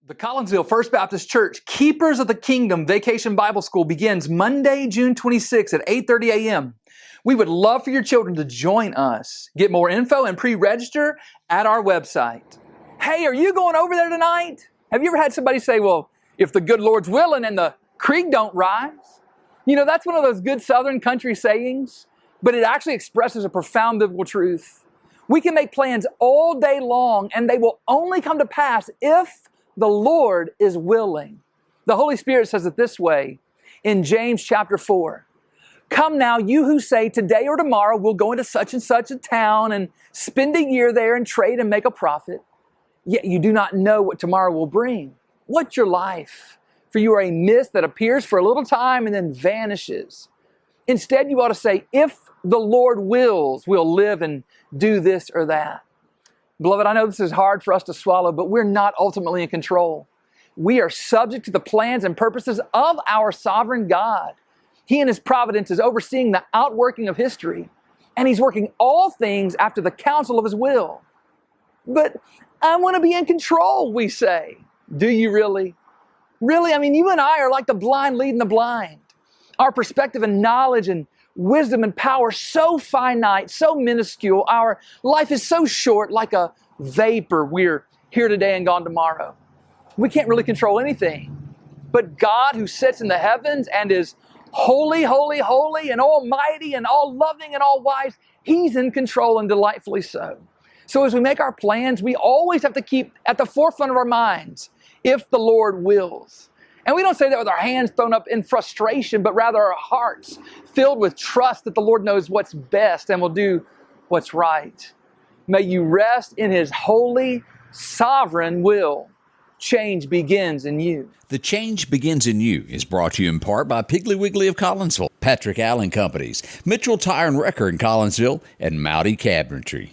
The Collinsville First Baptist Church Keepers of the Kingdom Vacation Bible School begins Monday, June 26th at 8:30 a.m. We would love for your children to join us. Get more info and pre-register at our website. Hey, are you going over there tonight? Have you ever had somebody say, well, if the good Lord's willing and the creek don't rise? You know, that's one of those good Southern country sayings, but it actually expresses a profound biblical truth. We can make plans all day long and they will only come to pass if the Lord is willing. The Holy Spirit says it this way in James chapter 4. Come now, you who say today or tomorrow we'll go into such and such a town and spend a year there and trade and make a profit. Yet you do not know what tomorrow will bring. What's your life? For you are a mist that appears for a little time and then vanishes. Instead, you ought to say, if the Lord wills, we'll live and do this or that. Beloved, I know this is hard for us to swallow, but we're not ultimately in control. We are subject to the plans and purposes of our sovereign God. He in His providence is overseeing the outworking of history, and He's working all things after the counsel of His will. But I want to be in control, we say. Do you really? Really? I mean, you and I are like the blind leading the blind. Our perspective and knowledge and wisdom and power so finite, so minuscule. Our life is so short, like a vapor. We're here today and gone tomorrow. We can't really control anything. But God, who sits in the heavens and is holy, holy, holy, and almighty and all loving and all wise, He's in control, and delightfully so. So as we make our plans, we always have to keep at the forefront of our minds, if the Lord wills. And we don't say that with our hands thrown up in frustration, but rather our hearts filled with trust that the Lord knows what's best and will do what's right. May you rest in His holy, sovereign will. Change begins in you. The Change Begins in You is brought to you in part by Piggly Wiggly of Collinsville, Patrick Allen Companies, Mitchell Tire and Wrecker in Collinsville, and Mowdy Cabinetry.